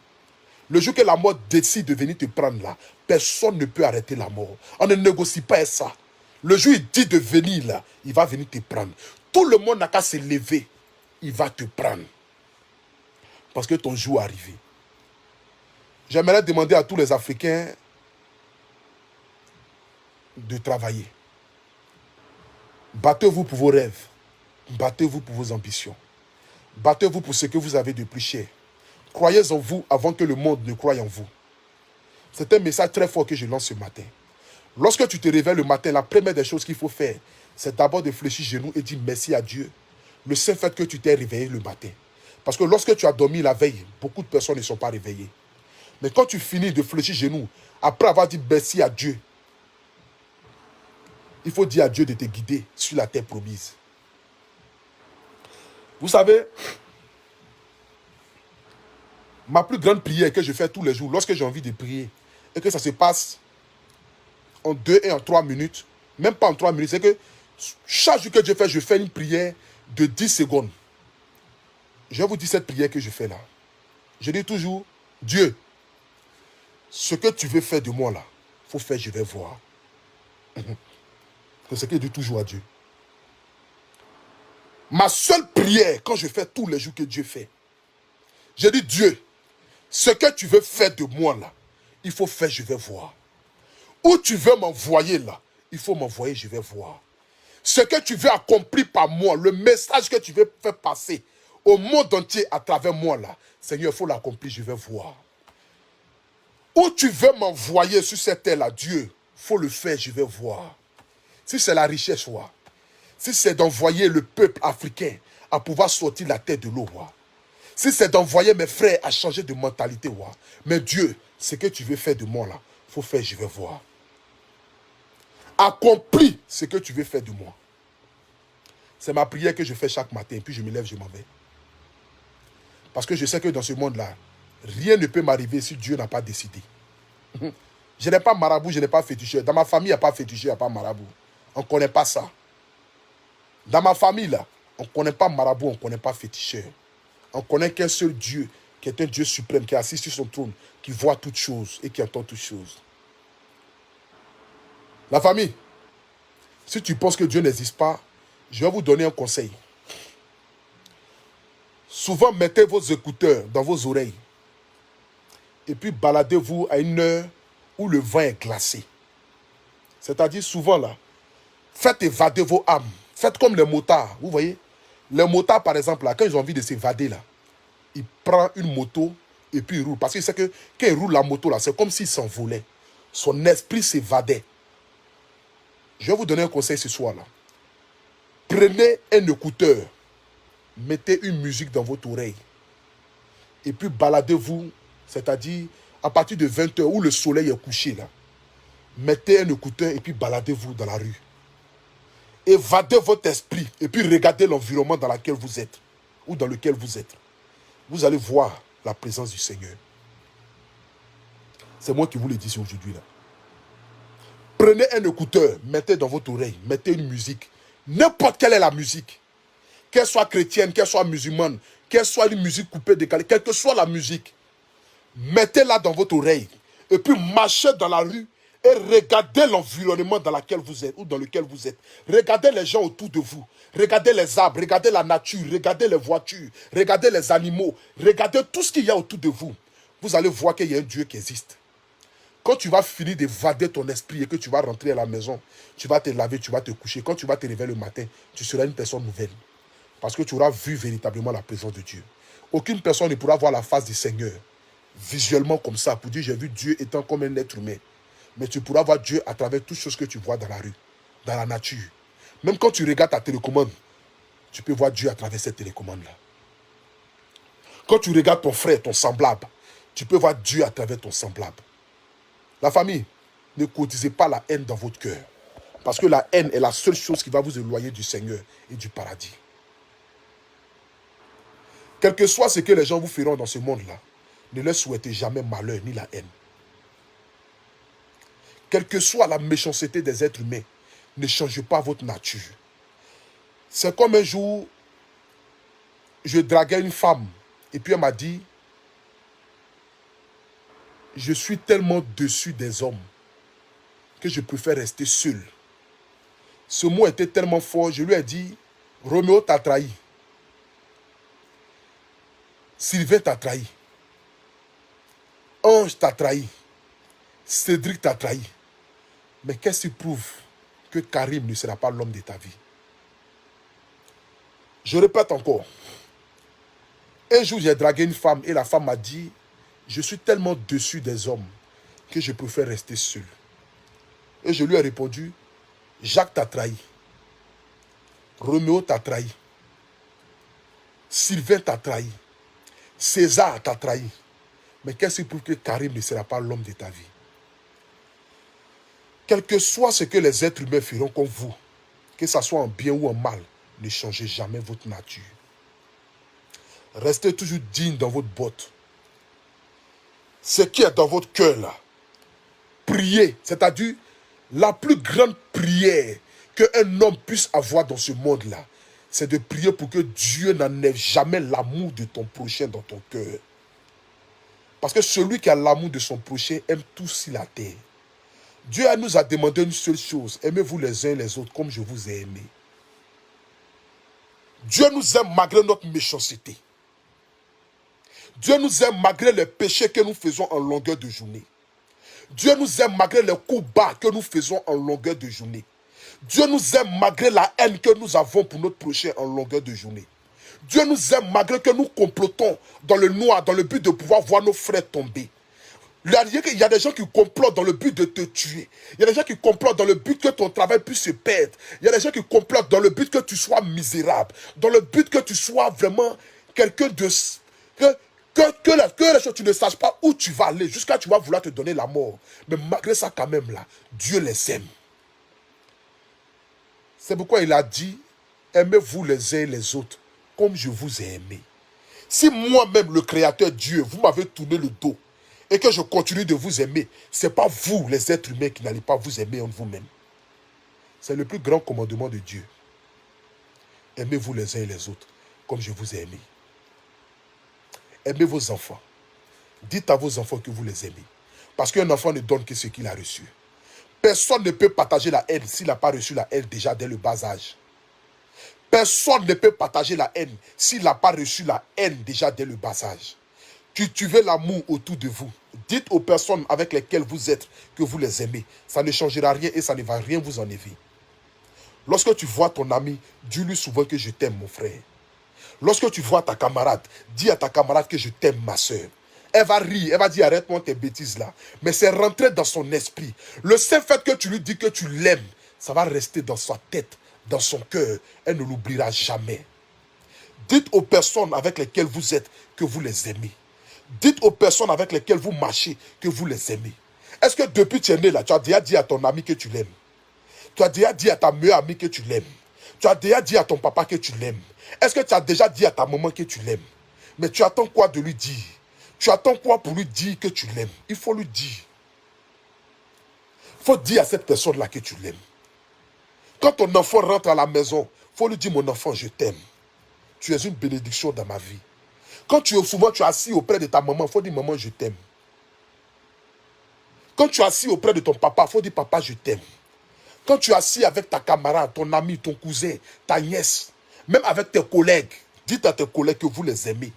Le jour que la mort décide de venir te prendre là, personne ne peut arrêter la mort. On ne négocie pas ça. Le jour où il dit de venir là, il va venir te prendre. Tout le monde n'a qu'à se lever. Il va te prendre. Parce que ton jour est arrivé. J'aimerais demander à tous les Africains de travailler. Battez-vous pour vos rêves. Battez-vous pour vos ambitions. Battez-vous pour ce que vous avez de plus cher. Croyez en vous avant que le monde ne croie en vous. C'est un message très fort que je lance ce matin. Lorsque tu te réveilles le matin, la première des choses qu'il faut faire, c'est d'abord de fléchir genoux et dire merci à Dieu. Le seul fait que tu t'es réveillé le matin. Parce que lorsque tu as dormi la veille, beaucoup de personnes ne sont pas réveillées. Mais quand tu finis de fléchir genoux, après avoir dit merci à Dieu, il faut dire à Dieu de te guider sur la terre promise. Vous savez, ma plus grande prière que je fais tous les jours, lorsque j'ai envie de prier, et que ça se passe en 2 et en 3 minutes, même pas en 3 minutes, c'est que chaque jour que je fais une prière de 10 secondes. Je vais vous dire cette prière que je fais là. Je dis toujours, Dieu, ce que tu veux faire de moi là, il faut faire, je vais voir. C'est ce que je dis toujours à Dieu. Ma seule prière, quand je fais tous les jours que Dieu fait, je dis Dieu, ce que tu veux faire de moi là, il faut faire, je vais voir. Où tu veux m'envoyer là, il faut m'envoyer, je vais voir. Ce que tu veux accomplir par moi, le message que tu veux faire passer au monde entier à travers moi là, Seigneur, il faut l'accomplir, je vais voir. Où tu veux m'envoyer sur cette terre là, Dieu, il faut le faire, je vais voir. Si c'est la richesse, si c'est d'envoyer le peuple africain à pouvoir sortir la tête de l'eau, si c'est d'envoyer mes frères à changer de mentalité, mais Dieu, ce que tu veux faire de moi là, il faut faire, je vais voir. Accomplis ce que tu veux faire de moi. C'est ma prière que je fais chaque matin, puis je me lève, je m'en vais. Parce que je sais que dans ce monde-là, rien ne peut m'arriver si Dieu n'a pas décidé. Je n'ai pas marabout, je n'ai pas féticheur. Dans ma famille, il n'y a pas féticheur, il n'y a pas marabout. On ne connaît pas ça. Dans ma famille, là, on ne connaît pas marabout, on ne connaît pas féticheur. On connaît qu'un seul Dieu, qui est un Dieu suprême, qui est assis sur son trône, qui voit toutes choses et qui entend toutes choses. La famille, si tu penses que Dieu n'existe pas, je vais vous donner un conseil. Souvent, mettez vos écouteurs dans vos oreilles et puis baladez-vous à une heure où le vent est glacé. C'est-à-dire souvent là, faites évader vos âmes. Faites comme les motards, vous voyez. Les motards, par exemple, là, quand ils ont envie de s'évader, là, ils prennent une moto et puis ils roulent. Parce qu'il sait que quand ils roulent la moto, là, c'est comme s'il s'envolait. Son esprit s'évadait. Je vais vous donner un conseil ce soir, là. Prenez un écouteur. Mettez une musique dans votre oreille. Et puis baladez-vous, c'est-à-dire à partir de 20 h où le soleil est couché, là. Mettez un écouteur et puis baladez-vous dans la rue. Évadez votre esprit et puis regardez l'environnement dans lequel vous êtes ou dans lequel vous êtes. Vous allez voir la présence du Seigneur. C'est moi qui vous le dis aujourd'hui là. Prenez un écouteur, mettez dans votre oreille, mettez une musique. N'importe quelle est la musique. Qu'elle soit chrétienne, qu'elle soit musulmane, qu'elle soit une musique coupée, décalée, quelle que soit la musique. Mettez-la dans votre oreille et puis marchez dans la rue et regardez l'environnement dans lequel vous êtes ou dans lequel vous êtes. Regardez les gens autour de vous. Regardez les arbres, regardez la nature, regardez les voitures, regardez les animaux, regardez tout ce qu'il y a autour de vous. Vous allez voir qu'il y a un Dieu qui existe. Quand tu vas finir d'évader ton esprit et que tu vas rentrer à la maison, tu vas te laver, tu vas te coucher. Quand tu vas te réveiller le matin, tu seras une personne nouvelle. Parce que tu auras vu véritablement la présence de Dieu. Aucune personne ne pourra voir la face du Seigneur visuellement comme ça, pour dire j'ai vu Dieu étant comme un être humain. Mais tu pourras voir Dieu à travers toutes choses que tu vois dans la rue, dans la nature. Même quand tu regardes ta télécommande, tu peux voir Dieu à travers cette télécommande-là. Quand tu regardes ton frère, ton semblable, tu peux voir Dieu à travers ton semblable. La famille, ne cotisez pas la haine dans votre cœur. Parce que la haine est la seule chose qui va vous éloigner du Seigneur et du paradis. Quel que soit ce que les gens vous feront dans ce monde-là, ne leur souhaitez jamais malheur ni la haine. Quelle que soit la méchanceté des êtres humains, ne changez pas votre nature. C'est comme un jour, je draguais une femme et puis elle m'a dit, je suis tellement dessus des hommes que je préfère rester seul. Ce mot était tellement fort, je lui ai dit, Roméo t'a trahi. Sylvain t'a trahi. Ange t'a trahi. Cédric t'a trahi. Mais qu'est-ce qui prouve que Karim ne sera pas l'homme de ta vie? Je répète encore. Un jour, j'ai dragué une femme et la femme m'a dit, je suis tellement dessus des hommes que je préfère rester seul. Et je lui ai répondu, Jacques t'a trahi. Roméo t'a trahi. Sylvain t'a trahi. César t'a trahi. Mais qu'est-ce qui prouve que Karim ne sera pas l'homme de ta vie? Quel que soit ce que les êtres humains feront comme vous, que ce soit en bien ou en mal, ne changez jamais votre nature. Restez toujours digne dans votre botte. Ce qui est dans votre cœur là, priez, c'est-à-dire la plus grande prière qu'un homme puisse avoir dans ce monde-là, c'est de prier pour que Dieu n'enlève jamais l'amour de ton prochain dans ton cœur. Parce que celui qui a l'amour de son prochain aime tout sur la terre. Dieu nous a demandé une seule chose, aimez-vous les uns les autres comme je vous ai aimé. Dieu nous aime malgré notre méchanceté. Dieu nous aime malgré les péchés que nous faisons en longueur de journée. Dieu nous aime malgré les coups bas que nous faisons en longueur de journée. Dieu nous aime malgré la haine que nous avons pour notre prochain en longueur de journée. Dieu nous aime malgré que nous complotons dans le noir, dans le but de pouvoir voir nos frères tomber. Il y a des gens qui complotent dans le but de te tuer. Il y a des gens qui complotent dans le but que ton travail puisse se perdre. Il y a des gens qui complotent dans le but que tu sois misérable. Dans le but que tu sois vraiment quelqu'un de... Que tu ne saches pas où tu vas aller. Jusqu'à tu vas vouloir te donner la mort. Mais malgré ça quand même là, Dieu les aime. C'est pourquoi il a dit, aimez-vous les uns les autres comme je vous ai aimé. Si moi-même, le Créateur Dieu, vous m'avez tourné le dos et que je continue de vous aimer, ce n'est pas vous, les êtres humains, qui n'allez pas vous aimer en vous-même. C'est le plus grand commandement de Dieu. Aimez-vous les uns et les autres comme je vous ai aimé. Aimez vos enfants. Dites à vos enfants que vous les aimez. Parce qu'un enfant ne donne que ce qu'il a reçu. Personne ne peut partager la haine s'il n'a pas reçu la haine déjà dès le bas âge. Personne ne peut partager la haine s'il n'a pas reçu la haine déjà dès le bas âge. Cultivez l'amour autour de vous. Dites aux personnes avec lesquelles vous êtes que vous les aimez. Ça ne changera rien et ça ne va rien vous enlever. Lorsque tu vois ton ami, dis-lui souvent que je t'aime, mon frère. Lorsque tu vois ta camarade, dis à ta camarade que je t'aime, ma soeur. Elle va rire, elle va dire arrête-moi tes bêtises là. Mais c'est rentré dans son esprit. Le seul fait que tu lui dis que tu l'aimes, ça va rester dans sa tête, dans son cœur. Elle ne l'oubliera jamais. Dites aux personnes avec lesquelles vous êtes que vous les aimez. Dites aux personnes avec lesquelles vous marchez que vous les aimez. Est-ce que depuis que tu es né là, tu as déjà dit à ton ami que tu l'aimes? Tu as déjà dit à ta meilleure amie que tu l'aimes? Tu as déjà dit à ton papa que tu l'aimes? Est-ce que tu as déjà dit à ta maman que tu l'aimes? Mais tu attends quoi de lui dire? Tu attends quoi pour lui dire que tu l'aimes? Il faut lui dire. Il faut dire à cette personne-là que tu l'aimes. Quand ton enfant rentre à la maison, il faut lui dire mon enfant, je t'aime. Tu es une bénédiction dans ma vie. Quand souvent tu es assis auprès de ta maman, il faut dire maman, je t'aime. Quand tu es assis auprès de ton papa, il faut dire papa, je t'aime. Quand tu es assis avec ta camarade, ton ami, ton cousin, ta nièce, même avec tes collègues, dites à tes collègues que vous les aimez.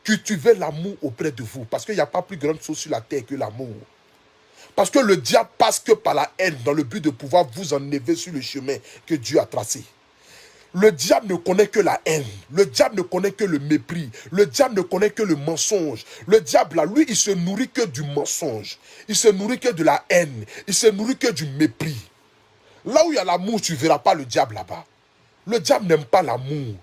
Cultivez l'amour auprès de vous. Parce qu'il n'y a pas plus grande chose sur la terre que l'amour. Parce que le diable passe que par la haine dans le but de pouvoir vous enlever sur le chemin que Dieu a tracé. Le diable ne connaît que la haine. Le diable ne connaît que le mépris. Le diable ne connaît que le mensonge. Le diable, là, lui, il se nourrit que du mensonge. Il se nourrit que de la haine. Il se nourrit que du mépris. Là où il y a l'amour, tu ne verras pas le diable là-bas. Le diable n'aime pas l'amour.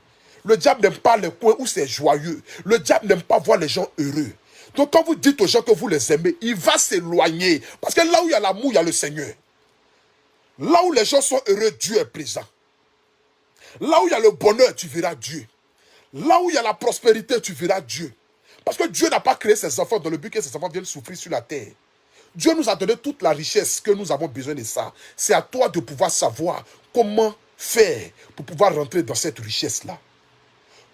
Le diable n'aime pas les coins où c'est joyeux. Le diable n'aime pas voir les gens heureux. Donc quand vous dites aux gens que vous les aimez, il va s'éloigner. Parce que là où il y a l'amour, il y a le Seigneur. Là où les gens sont heureux, Dieu est présent. Là où il y a le bonheur, tu verras Dieu. Là où il y a la prospérité, tu verras Dieu. Parce que Dieu n'a pas créé ses enfants dans le but que ses enfants viennent souffrir sur la terre. Dieu nous a donné toute la richesse que nous avons besoin de ça. C'est à toi de pouvoir savoir comment faire pour pouvoir rentrer dans cette richesse-là.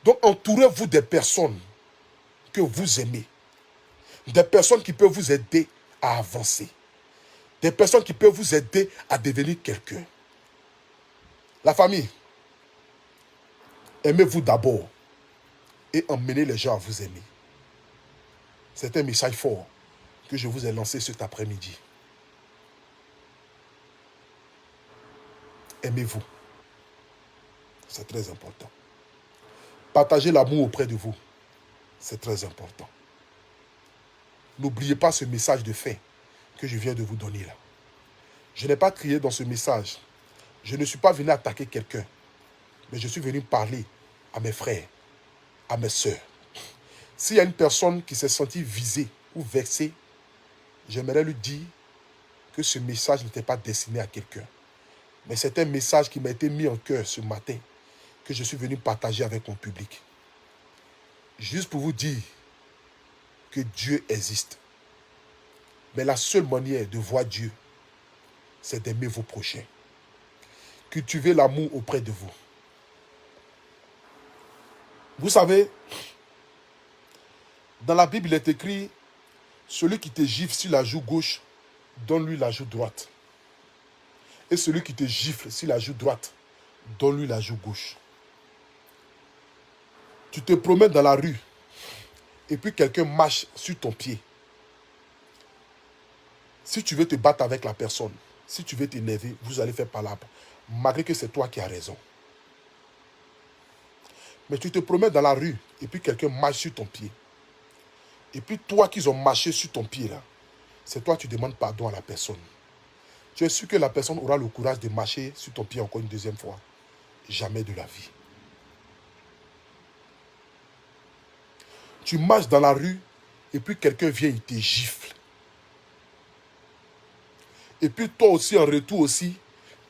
Donc entourez-vous des personnes que vous aimez. Des personnes qui peuvent vous aider à avancer. Des personnes qui peuvent vous aider à devenir quelqu'un. La famille, aimez-vous d'abord et emmenez les gens à vous aimer. C'est un message fort que je vous ai lancé cet après-midi. Aimez-vous. C'est très important. Partagez l'amour auprès de vous. C'est très important. N'oubliez pas ce message de fin que je viens de vous donner là. Je n'ai pas crié dans ce message. Je ne suis pas venu attaquer quelqu'un. Mais je suis venu parler à mes frères, à mes sœurs. S'il y a une personne qui s'est sentie visée ou vexée, j'aimerais lui dire que ce message n'était pas destiné à quelqu'un. Mais c'est un message qui m'a été mis en cœur ce matin, que je suis venu partager avec mon public. Juste pour vous dire que Dieu existe. Mais la seule manière de voir Dieu, c'est d'aimer vos prochains. Cultivez l'amour auprès de vous. Vous savez, dans la Bible, il est écrit, celui qui te gifle sur la joue gauche, donne-lui la joue droite. Et celui qui te gifle sur la joue droite, donne-lui la joue gauche. Tu te promènes dans la rue, et puis quelqu'un marche sur ton pied. Si tu veux te battre avec la personne, si tu veux t'énerver, vous allez faire palabre, malgré que c'est toi qui as raison. Mais tu te promènes dans la rue, et puis quelqu'un marche sur ton pied. Et puis toi qui ont marché sur ton pied là, c'est toi qui demandes pardon à la personne. Tu es sûr que la personne aura le courage de marcher sur ton pied encore une deuxième fois? Jamais de la vie. Tu marches dans la rue, et puis quelqu'un vient, il te gifle. Et puis toi aussi, en retour aussi,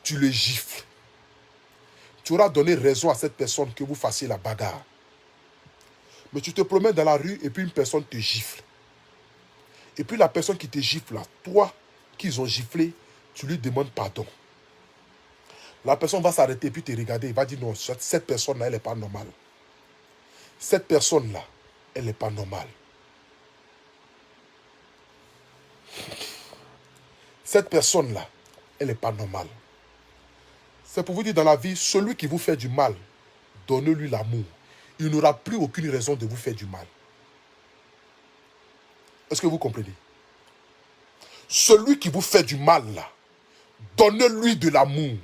tu le gifles. Tu auras donné raison à cette personne que vous fassiez la bagarre. Mais tu te promènes dans la rue et puis une personne te gifle. Et puis la personne qui te gifle là, toi qu'ils ont giflé, tu lui demandes pardon. La personne va s'arrêter et puis te regarder. Il va dire non, cette personne-là, elle n'est pas normale. Cette personne-là, elle n'est pas normale. Cette personne-là, elle n'est pas normale. C'est pour vous dire dans la vie, celui qui vous fait du mal, donnez-lui l'amour. Il n'aura plus aucune raison de vous faire du mal. Est-ce que vous comprenez? Celui qui vous fait du mal, là, donnez-lui de l'amour.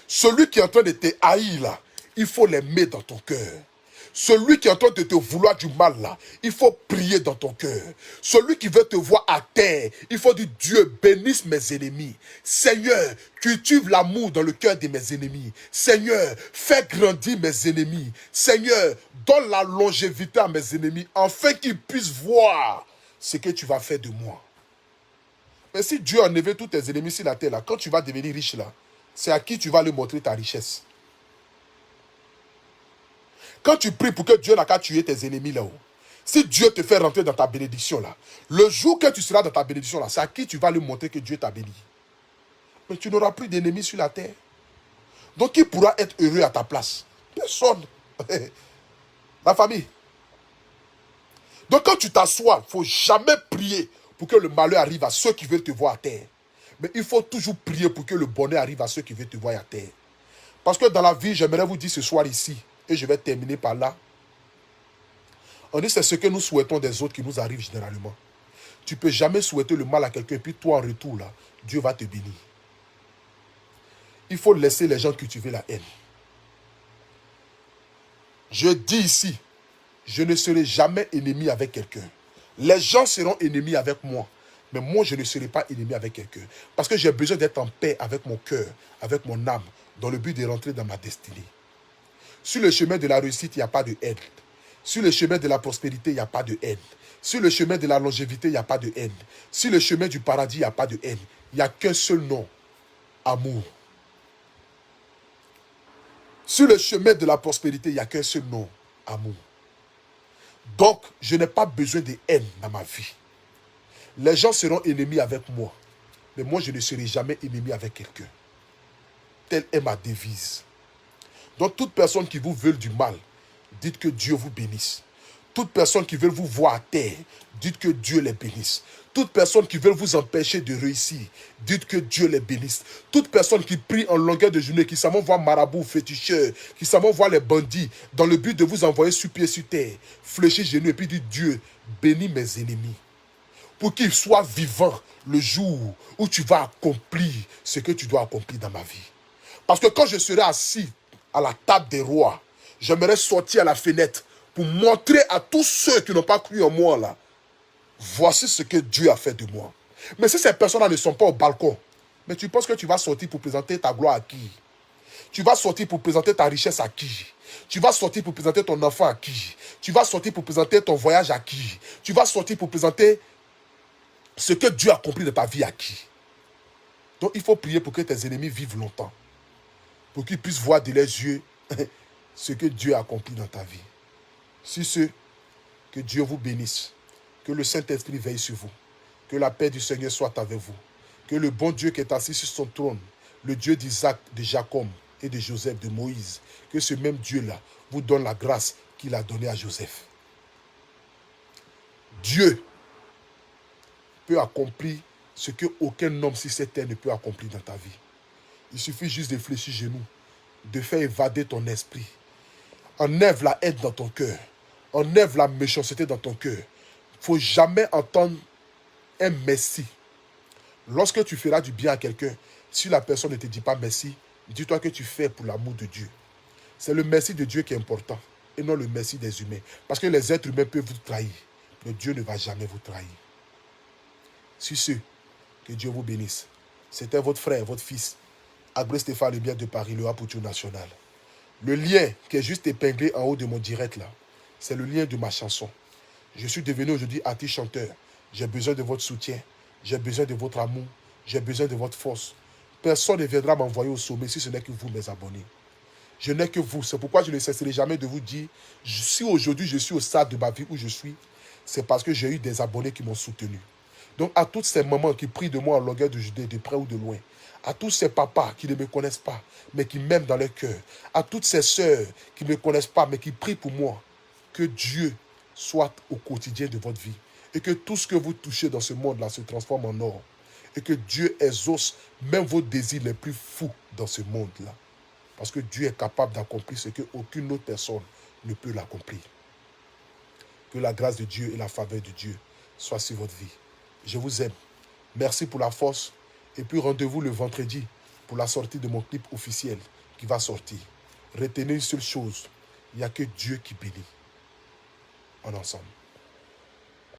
Celui qui est en train de te haïr, là, il faut l'aimer dans ton cœur. Celui qui est en train de te vouloir du mal là, il faut prier dans ton cœur. Celui qui veut te voir à terre, il faut dire Dieu bénisse mes ennemis. Seigneur, cultive l'amour dans le cœur de mes ennemis. Seigneur, fais grandir mes ennemis. Seigneur, donne la longévité à mes ennemis afin qu'ils puissent voir ce que tu vas faire de moi. Mais si Dieu a enlevé tous tes ennemis sur la terre là, quand tu vas devenir riche là, c'est à qui tu vas lui montrer ta richesse. Quand tu pries pour que Dieu n'a qu'à tuer tes ennemis là-haut, si Dieu te fait rentrer dans ta bénédiction là, le jour que tu seras dans ta bénédiction là, c'est à qui tu vas lui montrer que Dieu t'a béni. Mais tu n'auras plus d'ennemis sur la terre. Donc qui pourra être heureux à ta place? Personne. La famille. Donc quand tu t'assois, il ne faut jamais prier pour que le malheur arrive à ceux qui veulent te voir à terre. Mais il faut toujours prier pour que le bonheur arrive à ceux qui veulent te voir à terre. Parce que dans la vie, j'aimerais vous dire ce soir ici, et je vais terminer par là. On dit c'est ce que nous souhaitons des autres qui nous arrive généralement. Tu ne peux jamais souhaiter le mal à quelqu'un, et puis toi en retour, là, Dieu va te bénir. Il faut laisser les gens cultiver la haine. Je dis ici, je ne serai jamais ennemi avec quelqu'un. Les gens seront ennemis avec moi. Mais moi, je ne serai pas ennemi avec quelqu'un. Parce que j'ai besoin d'être en paix avec mon cœur, avec mon âme, dans le but de rentrer dans ma destinée. Sur le chemin de la réussite, il n'y a pas de haine. Sur le chemin de la prospérité, il n'y a pas de haine. Sur le chemin de la longévité, il n'y a pas de haine. Sur le chemin du paradis, il n'y a pas de haine. Il n'y a qu'un seul nom, amour. Sur le chemin de la prospérité, il n'y a qu'un seul nom, amour. Donc, je n'ai pas besoin de haine dans ma vie. Les gens seront ennemis avec moi. Mais moi, je ne serai jamais ennemi avec quelqu'un. Telle est ma devise. Donc, toute personne qui vous veut du mal, dites que Dieu vous bénisse. Toute personne qui veut vous voir à terre, dites que Dieu les bénisse. Toute personne qui veut vous empêcher de réussir, dites que Dieu les bénisse. Toute personne qui prie en longueur de journée, qui s'en va voir marabout, féticheur, qui s'en va voir les bandits, dans le but de vous envoyer sur pied sur terre, fléchir genoux et puis dire Dieu, bénis mes ennemis. Pour qu'ils soient vivants le jour où tu vas accomplir ce que tu dois accomplir dans ma vie. Parce que quand je serai assis à la table des rois, j'aimerais sortir à la fenêtre pour montrer à tous ceux qui n'ont pas cru en moi là, voici ce que Dieu a fait de moi. Mais si ces personnes-là ne sont pas au balcon, mais tu penses que tu vas sortir pour présenter ta gloire à qui? Tu vas sortir pour présenter ta richesse à qui? Tu vas sortir pour présenter ton enfant à qui? Tu vas sortir pour présenter ton voyage à qui? Tu vas sortir pour présenter ce que Dieu a compris de ta vie à qui? Donc il faut prier pour que tes ennemis vivent longtemps. Pour qu'ils puissent voir de leurs yeux ce que Dieu a accompli dans ta vie. Si ce, que Dieu vous bénisse. Que le Saint-Esprit veille sur vous. Que la paix du Seigneur soit avec vous. Que le bon Dieu qui est assis sur son trône, le Dieu d'Isaac, de Jacob et de Joseph, de Moïse, que ce même Dieu-là vous donne la grâce qu'il a donnée à Joseph. Dieu peut accomplir ce qu'aucun homme sur cette terre ne peut accomplir dans ta vie. Il suffit juste de fléchir genoux, de faire évader ton esprit. Enlève la haine dans ton cœur. Enlève la méchanceté dans ton cœur. Il ne faut jamais entendre un merci. Lorsque tu feras du bien à quelqu'un, si la personne ne te dit pas merci, dis-toi que tu fais pour l'amour de Dieu. C'est le merci de Dieu qui est important et non le merci des humains. Parce que les êtres humains peuvent vous trahir, mais Dieu ne va jamais vous trahir. Sur ce, que Dieu vous bénisse. C'était votre frère, votre fils, Agré Stéphane Lumière de Paris, le Apôtre national. Le lien qui est juste épinglé en haut de mon direct là, c'est le lien de ma chanson. Je suis devenu aujourd'hui artiste chanteur. J'ai besoin de votre soutien. J'ai besoin de votre amour. J'ai besoin de votre force. Personne ne viendra m'envoyer au sommet si ce n'est que vous, mes abonnés. Je n'ai que vous. C'est pourquoi je ne cesserai jamais de vous dire, si aujourd'hui je suis au stade de ma vie où je suis, c'est parce que j'ai eu des abonnés qui m'ont soutenu. Donc à toutes ces mamans qui prient de moi en longueur de journée, de près ou de loin, à tous ces papas qui ne me connaissent pas, mais qui m'aiment dans leur cœur, à toutes ces sœurs qui ne me connaissent pas, mais qui prient pour moi, que Dieu soit au quotidien de votre vie et que tout ce que vous touchez dans ce monde-là se transforme en or et que Dieu exauce même vos désirs les plus fous dans ce monde-là. Parce que Dieu est capable d'accomplir ce qu'aucune autre personne ne peut l'accomplir. Que la grâce de Dieu et la faveur de Dieu soient sur votre vie. Je vous aime. Merci pour la force. Et puis rendez-vous le vendredi pour la sortie de mon clip officiel qui va sortir. Retenez une seule chose. il n'y a que Dieu qui bénit. En ensemble.